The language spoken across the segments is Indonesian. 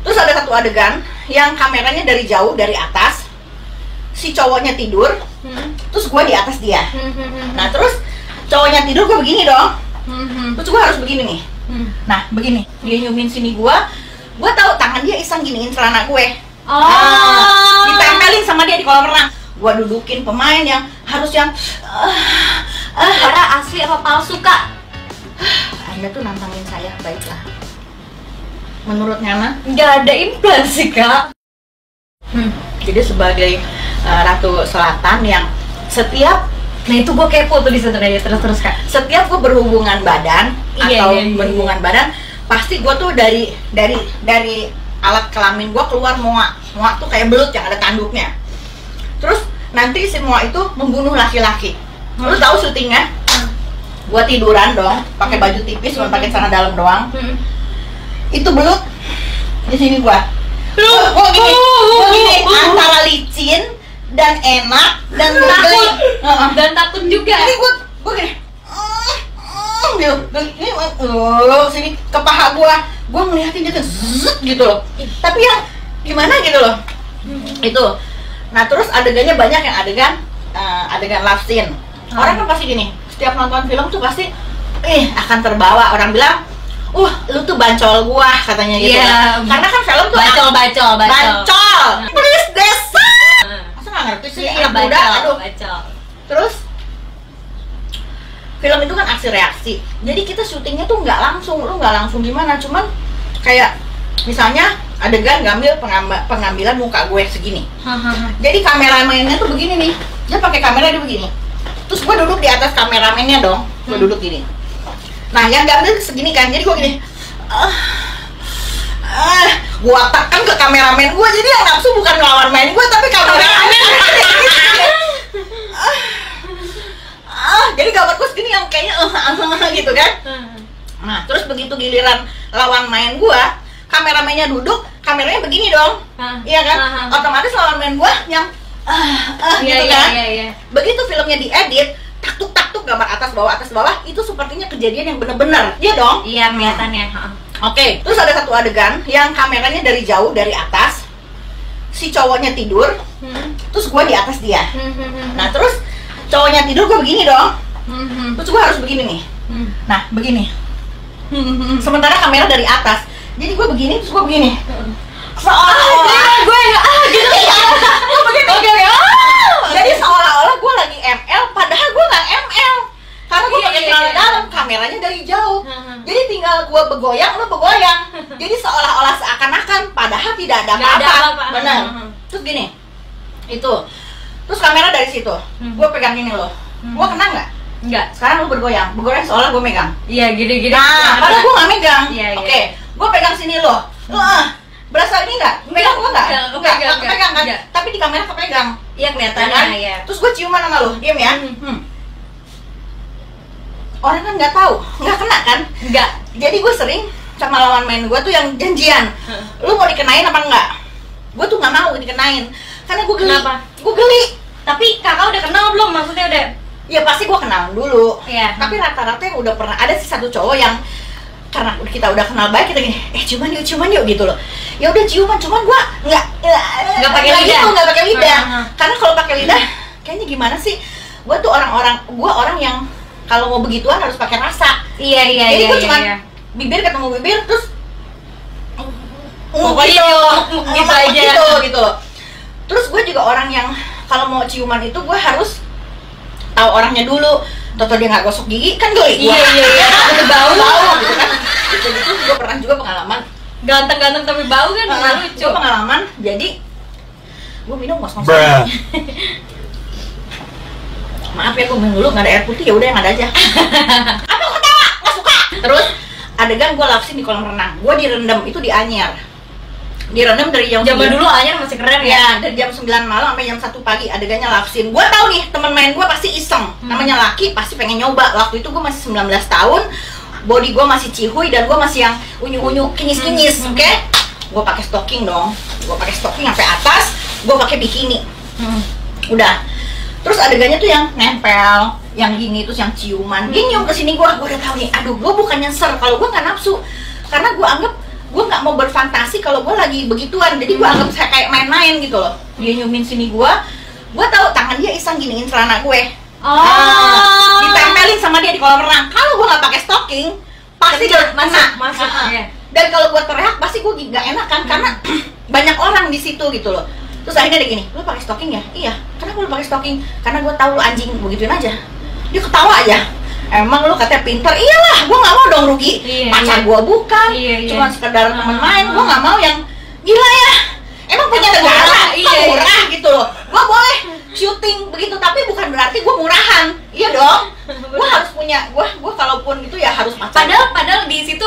Terus ada satu adegan yang kameranya dari jauh, dari atas, si cowoknya tidur, terus gue di atas dia. Nah terus cowoknya tidur, gue begini dong, terus gue harus begini nih. Nah begini, dia nyumin sini gue tahu tangan dia iseng giniin celana gue. Ditempelin sama dia di kolam renang. Gue dudukin pemain yang harus yang Karena asli apa palsu, Kak? Anda tuh nantangin saya, baiklah. Menurut Ngana? Nggak ada implan sih, Kak. Jadi sebagai Ratu Selatan yang setiap, Nah itu gue kepo tuh di situ aja, terus Kak. setiap gue berhubungan badan atau Iya. berhubungan badan, pasti gue tuh dari alat kelamin gue keluar muak tuh kayak belut yang ada tanduknya. Terus nanti si muak itu membunuh laki-laki. Lu tahu syutingnya? Gue tiduran dong, pakai baju tipis, cuma pakai celana dalam doang. Itu belut di sini gue gini antara licin dan enak dan Takut. geli. Dan takut juga. Jadi gue gini ini sini ke paha gue ngeliatin dia tuh zzz, gitu loh. Tapi yang gimana gitu loh. Itu. Nah terus adegannya banyak yang adegan love scene. Orang kan pasti gini, setiap nonton film tuh pasti akan terbawa. Orang bilang lu tuh bancol gua katanya gitu. Iya. Karena kan film tuh Bacol. Please desa. Masa nggak ngerti sih anak muda. Aduh. Bacol. Terus film itu kan aksi reaksi. Jadi kita syutingnya tuh nggak langsung gimana, cuman kayak misalnya adegan ngambil pengambilan muka gue segini. Jadi kameramennya tuh begini nih. Dia pakai kamera dia begini. Terus gue duduk di atas kameramennya dong. Gue duduk gini. Nah, yang gambil segini kan, jadi gue gini gue tekan ke kameramen gue, jadi yang nafsu bukan lawan main gue, tapi kameramen. Jadi gambar gue segini yang kayaknya gitu kan. Nah, terus begitu giliran lawan main gue, kameramennya duduk, kameranya begini dong. Iya kan? Otomatis lawan main gue yang gitu kan. Begitu filmnya diedit, taktuk gambar atas bawah, itu sepertinya kejadian yang bener-bener. Iya dong? Iya, kelihatannya. Oke, terus ada satu adegan yang kameranya dari jauh, dari atas, si cowoknya tidur, terus gue di atas dia. Nah terus cowoknya tidur, gue begini dong, terus gue harus begini nih. Nah begini, sementara kamera dari atas, jadi gue begini, terus gue begini. Seolah-olah gue gitu ya. Jadi seolah-olah gue lagi ML, padahal gue nggak ML. Karena gue pakai celana dalam, kameranya dari jauh. Jadi tinggal gue begoyang, lo begoyang. Jadi seolah-olah seakan-akan, padahal tidak ada apa-apa. Benar. Terus gini, itu. Terus kamera dari situ, gue pegang gini loh. Gue kena nggak? Enggak. Sekarang lo bergoyang seolah gue megang. Iya, gini-gini. Nah, padahal gue nggak megang. Oke. Gue pegang sini loh. Berasa ini nggak? Megang gue nggak? Nggak pegang kan? Tapi di kamera kepegang. Iya, kelihatannya. Iya. Terus gue ciuman sama lo, diam ya. Orang kan nggak tahu, nggak kena kan? Enggak. Jadi gue sering sama lawan main gue tuh yang janjian, lu mau dikenain apa enggak? Gue tuh nggak mau dikenain, karena gue geli. Kenapa? Gue geli. Tapi kakak udah kenal belum? Maksudnya udah? Ya pasti gue kenal dulu. Iya. Tapi rata-rata yang udah pernah, ada sih satu cowok yang karena kita udah kenal baik, kita gini, ciuman yuk gitu loh. Ya udah ciuman, cuman gue nggak pakai lidah. Gitu, nggak pakai lidah. Karena kalau pakai lidah, kayaknya gimana sih? Gue tuh orang yang kalau mau begituan harus pakai rasa. Iya. Jadi gue cuma bibir ketemu bibir terus gitu aja. Gitu loh. Terus gue juga orang yang kalau mau ciuman itu gue harus tahu orangnya dulu. Toto dia nggak gosok gigi kan geli. Iya. Udah bau gitu kan. Itu gue pernah juga pengalaman. Ganteng-ganteng tapi bau kan lucu. Gue pengalaman, jadi gue minum ngos-ngos. Maaf ya, gue minum dulu, nggak ada air putih, ya udah yang ada aja. Apa lo ketawa? Nggak suka. Terus adegan gue love scene di kolam renang, gue direndam itu di Anyar. Direndam dari jam Zaman dulu Anyar masih keren ya. Dari jam 9 malam sampai jam 1 pagi adegannya love scene. Gue tahu nih teman main gue pasti iseng, namanya laki pasti pengen nyoba. Waktu itu gue masih 19 tahun, body gue masih cihuy dan gue masih yang unyu-unyu, kinyis-kinyis, oke? Gue pakai stocking dong, gue pakai stocking sampai atas, gue pakai bikini. Udah. Terus adegannya tuh yang nempel, yang gini, terus yang ciuman. Dia nyium kesini gue udah tahu nih. Aduh, gue bukannya ser, kalau gue nggak nafsu, karena gue anggap gue nggak mau berfantasi kalau gue lagi begituan, jadi gue anggap saya kayak main-main gitu loh. Dia nyumin sini gue tahu tangan dia iseng giniin celana gue. Ditempelin sama dia di kolam renang. Kalau gue nggak pakai stocking pasti dia masuk. Iya. Dan kalau gue teriak pasti gue nggak enak kan, karena banyak orang di situ gitu loh. Terus akhirnya dia gini, lu pakai stocking ya? Iya. Kenapa lu pakai stocking? Karena gue tahu lu anjing, begituin aja. Dia ketawa aja. Emang lu katanya pinter? Iyalah, gue nggak mau dong rugi. Pacar gue bukan, cuma sekedar teman main. Gue nggak mau yang gila ya. Emang punya negara, murah gitu loh. Gue boleh syuting begitu, tapi bukan berarti gue murahan. Iya dong. Gue harus punya, gue kalaupun itu ya harus pacar. Padahal di situ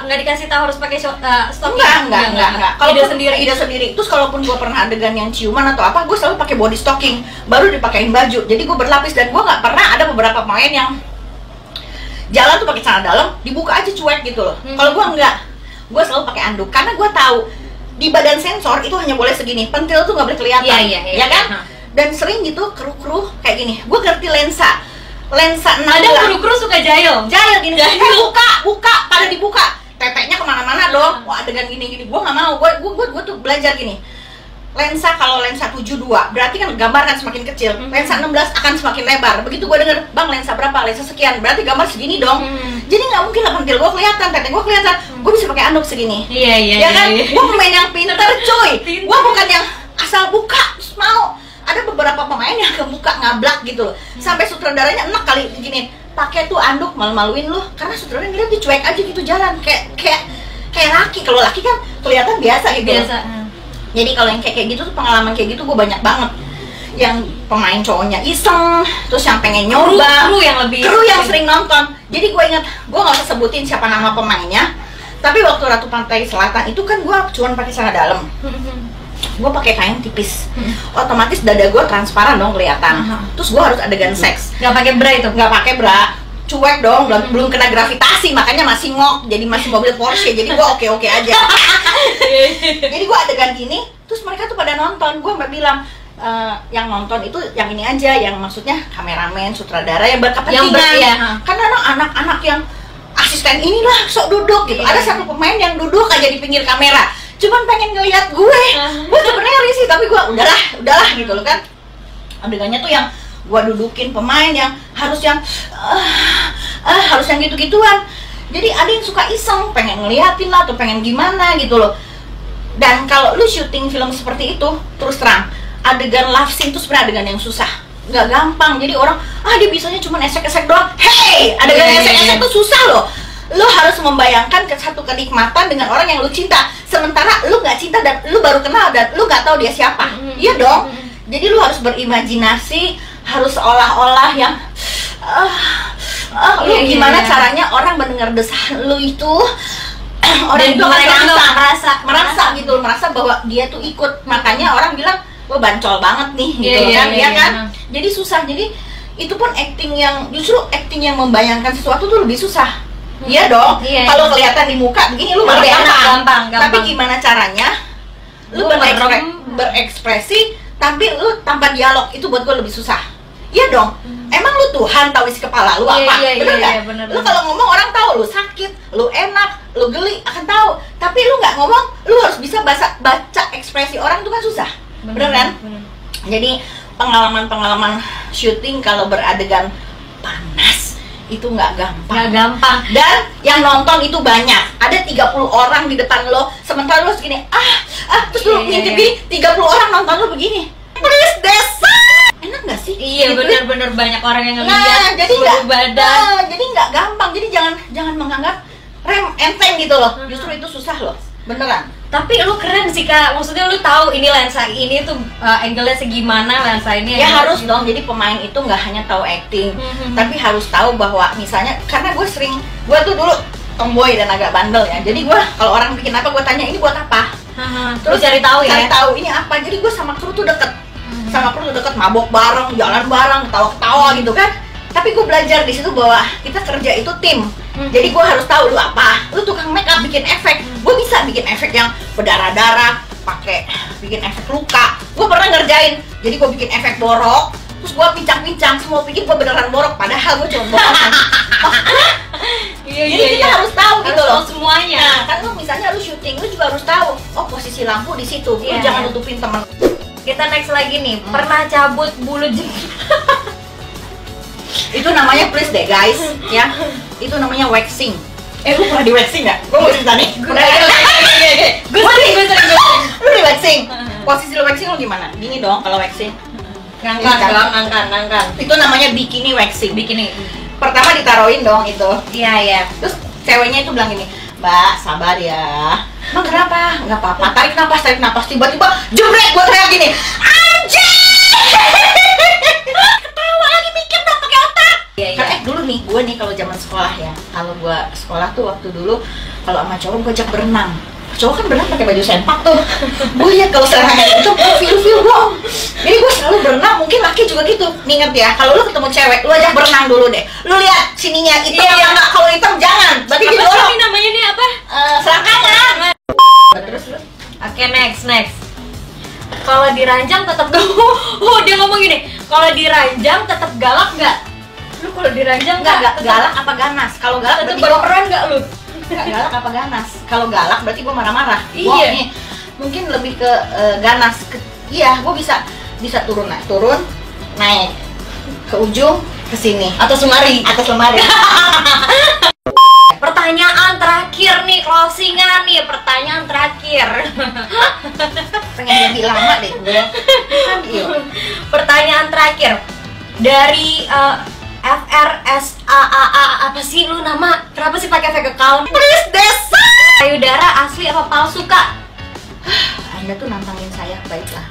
nggak dikasih tahu harus pakai stocking. Enggak. Kalau ide sendiri. Terus kalaupun gue pernah adegan yang ciuman atau apa, gue selalu pakai body stocking, baru dipakein baju. Jadi gue berlapis, dan gue nggak pernah ada beberapa pemain yang jalan tuh pakai celana dalam dibuka aja cuek gitu loh. Kalau gue enggak, gue selalu pakai anduk karena gue tahu di badan sensor itu hanya boleh segini, pentil tuh nggak boleh kelihatan, ya kan? Dan sering gitu kru kayak gini. Gue ngerti lensa 16. Ada kru suka jahil gini. Buka, pada dibuka, teteknya kemana-mana dong. Wah adegan gini, gue nggak mau. Gue tuh belajar gini. Lensa kalau lensa 72 berarti kan gambar kan semakin kecil, lensa 16 akan semakin lebar. Begitu gue denger, bang lensa berapa? Lensa sekian, berarti gambar segini dong. Jadi nggak mungkin lah pentil gue kelihatan, tetek gue kelihatan. Gue bisa pakai anduk segini. Iya kan? Gue pemain yang pinter cuy. Gue bukan yang asal buka terus mau. Ada beberapa pemain yang kebuka ngablak gitu loh. Sampai sutradaranya enak kali gini, pakai tuh anduk, malu-maluin lu karena sutradaranya ngeliat dia cuek aja gitu jalan kayak laki. Kalau laki kan kelihatan biasa gitu. Jadi kalau yang kayak gitu tuh, pengalaman kayak gitu gue banyak banget. Yang pemain cowoknya iseng, terus yang pengen nyoba, kru yang sering nonton. Jadi gue ingat, gue nggak usah sebutin siapa nama pemainnya, tapi waktu Ratu Pantai Selatan itu kan gue cuma pakai celana dalam, gue pakai kain tipis, otomatis dada gue transparan dong kelihatan. Terus gue harus adegan seks, nggak pakai bra itu? Nggak pakai bra, cuek dong, belum kena gravitasi, makanya masih ngok, jadi masih mobil Porsche, jadi gue oke aja. Jadi gue adegan gini, terus mereka tuh pada nonton. Gue mbak bilang, yang nonton itu yang ini aja, yang maksudnya kameramen, sutradara yang berkepentingan. Karena anak-anak yang asisten inilah sok duduk gitu. Ada satu pemain yang duduk aja di pinggir kamera, cuman pengen ngeliat gue. Gue sebenarnya risih, tapi gue udahlah gitu loh kan. Adegannya tuh yang gue dudukin pemain yang harus yang gitu-gituan. Jadi ada yang suka iseng, pengen ngeliatin lah atau pengen gimana gitu loh. Dan kalau lu syuting film seperti itu, terus terang, adegan love scene itu sebenarnya adegan yang susah, nggak gampang. Jadi orang, dia bisanya cuma esek-esek doang. Hey, adegan esek-esek tuh susah loh. Lu harus membayangkan satu kenikmatan dengan orang yang lu cinta, sementara lu nggak cinta dan lu baru kenal dan lu nggak tahu dia siapa. Iya dong. Jadi lu harus berimajinasi, harus seolah-olah yang lu gimana caranya orang mendengar desahan lu itu, orang itu merasa gitu, merasa bahwa dia tuh ikut. Makanya orang bilang, wah bancol banget nih gitu kan. Jadi susah. Jadi itu pun acting yang membayangkan sesuatu tuh lebih susah. Iya dong. Kalau kelihatan di muka begini lu lebih gampang. Tapi gimana caranya lu berekspresi tapi lu tanpa dialog, itu buat gue lebih susah. Iya dong. Emang lu Tuhan tahu isi kepala lu apa? Bener nggak? Lu kalau ngomong orang tahu lu sakit, lu enak, lu geli akan tahu. Tapi lu nggak ngomong, lu harus bisa baca ekspresi orang, itu kan susah. Bener kan? Jadi pengalaman syuting kalau beradegan panas itu nggak gampang. Dan yang nonton itu banyak. Ada 30 orang di depan lo, sementara lo segini, terus lu ngintip gini, 30 orang nonton lo begini. Please desa. Enak nggak sih? Iya, bener-bener banyak orang yang ngeliat. Jadi nggak gampang. Jadi jangan menganggap enteng gitu loh. Justru itu susah loh, beneran. Tapi lu keren sih Kak, maksudnya lu tahu ini lensa ini tuh angle-nya segimana, lensa ini ya harus dong. Jadi pemain itu nggak hanya tahu acting, tapi harus tahu bahwa misalnya, karena gue tuh dulu tomboy dan agak bandel ya. Jadi gue kalau orang bikin apa, gue tanya ini buat apa. Terus cari tahu ini apa. Jadi gue sama kru tuh deket, mabok bareng, jalan bareng, ketawa-ketawa gitu kan. Tapi gue belajar di situ bahwa kita kerja itu tim. Jadi gue harus tahu lu apa. Lu tukang make up bikin efek, gue bisa bikin efek yang berdarah-darah, bikin efek luka. Gue pernah ngerjain. Jadi gue bikin efek borok, terus gue pincang-pincang, semua pikir gue beneran borok, padahal gue cuma borok. Jadi kita harus tahu gitu loh semuanya. Nah, kan lu misalnya lu syuting, lu juga harus tahu, oh posisi lampu di situ. Lu jangan nutupin temen. Kita next lagi nih, pernah cabut bulu jenggot. Itu namanya please deh guys, ya. Itu namanya waxing. Lu pernah di waxing nggak? Gue mau cerita nih. Gue sering. Lu di waxing. Posisi lu waxing lu gimana? Gini dong kalau waxing. Ngangkat. Itu namanya bikini waxing. Bikini. Pertama ditaruhin dong itu. Iya. Terus ceweknya itu bilang gini, Mbak sabar ya. Bang kenapa? Nggak apa-apa. Tarik napas. Tiba-tiba jebret, gue teriak gini, anjing! Ketawa lagi, mikir dong pakai otak. Kan dulu nih, gue nih kalau zaman sekolah ya. Kalau gue sekolah tuh waktu dulu kalau sama cowok gue ajak berenang. Cowok kan berenang pakai baju sempak tuh. Gue lihat kalau serangan itu feel dong. Jadi gue selalu berenang, mungkin laki juga gitu. Nih inget ya, kalau lu ketemu cewek, lu ajak berenang dulu deh. Lu lihat sininya hitam apa enggak? Kalau hitam jangan. Berarti Apa gitu sih namanya nih apa? selangkangan. Terus. Oke, next. Kalau diranjang tetap dia ngomong gini. Kalau diranjang tetap galak nggak? Lu kalau diranjang Enggak galak apa ganas? Kalau galak tetap berarti gua berperan nggak lu? enggak galak apa ganas? Kalau galak berarti gua marah-marah. Iya. Gua nih mungkin lebih ke ganas. Iya, gua bisa turun naik ke ujung ke sini Atas lemari. Pertanyaan terakhir nih, closingan nih, pertanyaan terakhir. Pengen lebih lama deh gue. Kan iya. Pertanyaan terakhir dari FRSAAA, apa sih lu nama? Kenapa sih pakai fake account? Please desa. Payudara asli apa palsu, Kak? Anda tuh nantangin saya, baiklah.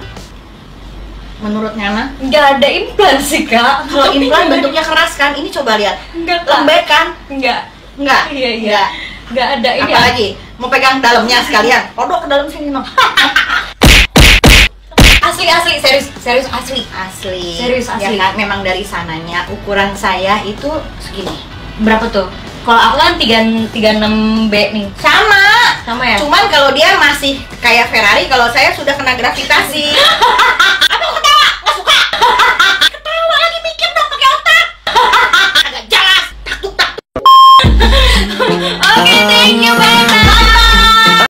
Menurut Nana, Nggak ada implan sih, Kak. kalau implan bentuknya keras kan, ini coba lihat. Enggak, Kak. Lembek kan? Enggak. Enggak. Iya. Nggak ada ini. Apalagi mau pegang dalamnya sekalian. Kodok ke dalam sini dong. Asli, serius asli. Serius Ya asli. kan, memang dari sananya ukuran saya itu segini. Berapa tuh? Kalau aku kan 36B nih. Sama ya? Cuman kalau dia masih kayak Ferrari, kalau saya sudah kena gravitasi.